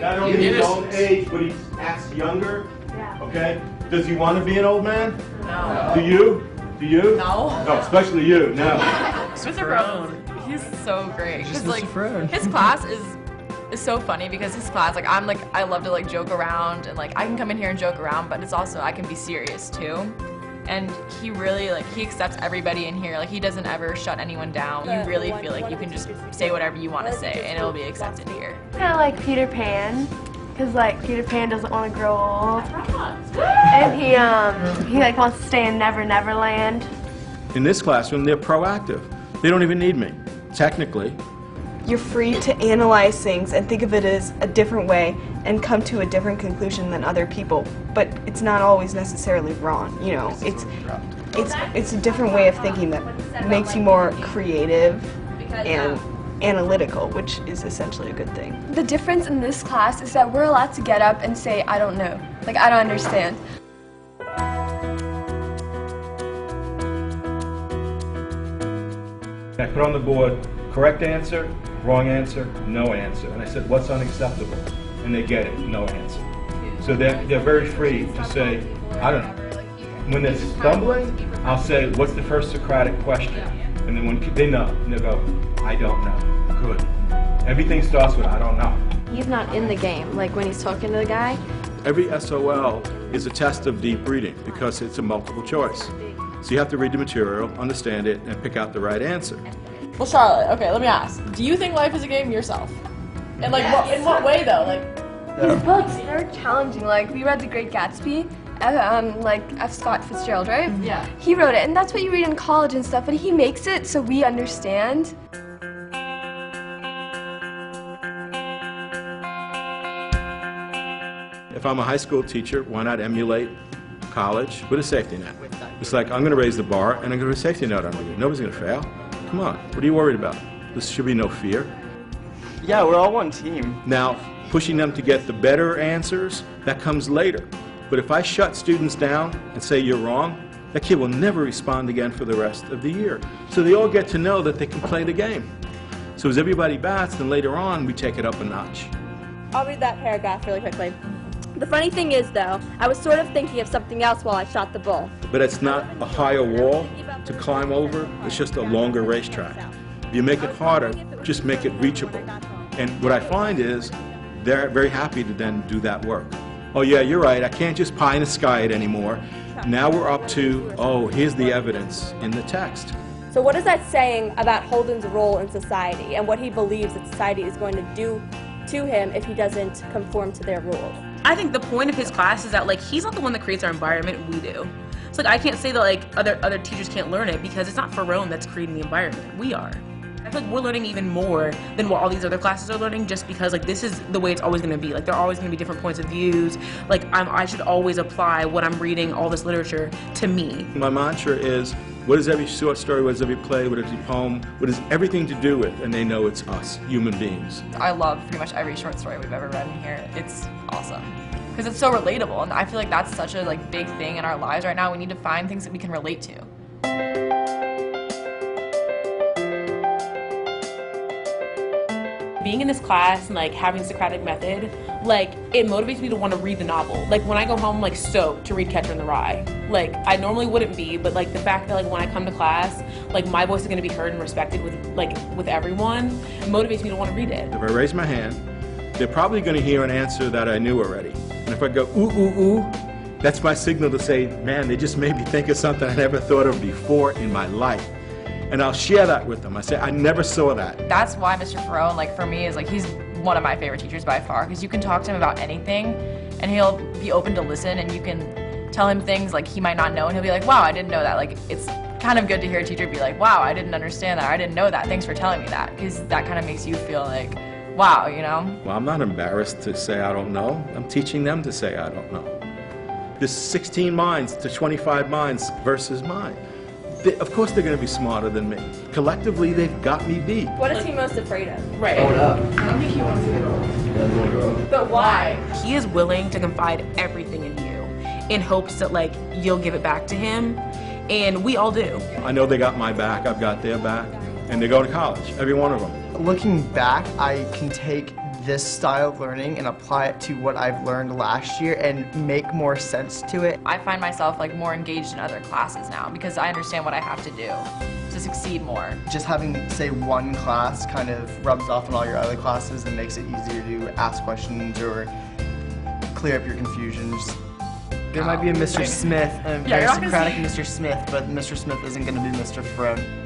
not only his own age, but he acts younger. Yeah. Okay? Does he want to be an old man? No. Do you? Do you? No. No, especially you. No. Mr. Brown, he's so great. Just Because Mr. his class is so funny because his class, like I love to like joke around and like I can come in here and joke around, but it's also I can be serious too. And he really he accepts everybody in here. Like he doesn't ever shut anyone down. You really feel like you can just say whatever you want to say and it'll be accepted here. Kind of like Peter Pan, because like Peter Pan doesn't want to grow old, and he like wants to stay in Never Never Land. In this classroom, they're proactive. They don't even need me, technically. You're free to analyze things and think of it as a different way and come to a different conclusion than other people, but it's not always necessarily wrong, you know. It's a different way of thinking that makes you more creative and analytical, which is essentially a good thing. The difference in this class is that we're allowed to get up and say, I don't know, like I don't understand. I put on the board, correct answer, wrong answer, no answer. And I said, what's unacceptable? And they get it, no answer. So they're very free to say, I don't know. When they're stumbling, I'll say, what's the first Socratic question? And then when they know, and they go, I don't know. Good. Everything starts with, I don't know. He's not in the game, like when he's talking to the guy. Every SOL is a test of deep reading because it's a multiple choice. So you have to read the material, understand it, and pick out the right answer. Well, Charlotte, okay, let me ask. Do you think life is a game yourself? And like, in what way though? Like, His books, they're challenging. Like, we read The Great Gatsby, like F. Scott Fitzgerald, right? Yeah. He wrote it, and that's what you read in college and stuff, and he makes it so we understand. If I'm a high school teacher, why not emulate college with a safety net? It's like, I'm going to raise the bar, and I'm going to put a safety net under you. Nobody's going to fail. Come on, what are you worried about? There should be no fear. Yeah, we're all one team. Now, pushing them to get the better answers, that comes later. But if I shut students down and say you're wrong, that kid will never respond again for the rest of the year. So they all get to know that they can play the game. So as everybody bats, then later on we take it up a notch. I'll read that paragraph really quickly. The funny thing is, though, I was sort of thinking of something else while I shot the bull. But it's not a higher wall to climb over, it's just a longer racetrack. If you make it harder, just make it reachable. And what I find is they're very happy to then do that work. Oh yeah, you're right, I can't just pie in the sky it anymore. Now we're up to, oh, here's the evidence in the text. So what is that saying about Holden's role in society and what he believes that society is going to do to him if he doesn't conform to their rules? I think the point of his class is that like he's not the one that creates our environment, we do. So like I can't say that like other teachers can't learn it because it's not Ferone that's creating the environment, we are. I feel like we're learning even more than what all these other classes are learning just because like this is the way it's always going to be. Like there are always going to be different points of views. Like I should always apply what I'm reading, all this literature, to me. My mantra is, what is every short story, what is every play, what is every poem, what is everything to do with, and they know it's us, human beings. I love pretty much every short story we've ever read in here. It's awesome. Because it's so relatable, and I feel like that's such a like big thing in our lives right now. We need to find things that we can relate to. Being in this class and like having Socratic method, like it motivates me to want to read the novel. Like when I go home, I'm like stoked to read Catcher in the Rye. Like I normally wouldn't be, but like the fact that like when I come to class, like my voice is going to be heard and respected with everyone, it motivates me to want to read it. If I raise my hand, they're probably going to hear an answer that I knew already. And if I go, ooh, ooh, ooh, that's my signal to say, man, they just made me think of something I never thought of before in my life. And I'll share that with them. I say, I never saw that. That's why Mr. Ferone, like for me, is like he's one of my favorite teachers by far, because you can talk to him about anything and he'll be open to listen, and you can tell him things like he might not know and he'll be like, wow, I didn't know that. Like it's kind of good to hear a teacher be like, wow, I didn't understand that, or I didn't know that, thanks for telling me that, because that kind of makes you feel like, wow, you know? Well, I'm not embarrassed to say I don't know. I'm teaching them to say I don't know. There's 16 minds to 25 minds versus mine. Of course they're going to be smarter than me. Collectively, they've got me beat. What is he most afraid of? Right. Hold up. I don't think he wants to get old. He doesn't want to grow up. But why? He is willing to confide everything in you in hopes that like you'll give it back to him, and we all do. I know they got my back, I've got their back, and they go to college, every one of them. Looking back, I can take this style of learning and apply it to what I've learned last year and make more sense to it. I find myself like more engaged in other classes now because I understand what I have to do to succeed more. Just having, say, one class kind of rubs off on all your other classes and makes it easier to ask questions or clear up your confusions. There might be a Mr. Smith, a Yeah, very you're not gonna Socratic see- Mr. Smith, but Mr. Smith isn't going to be Mr. Ferone.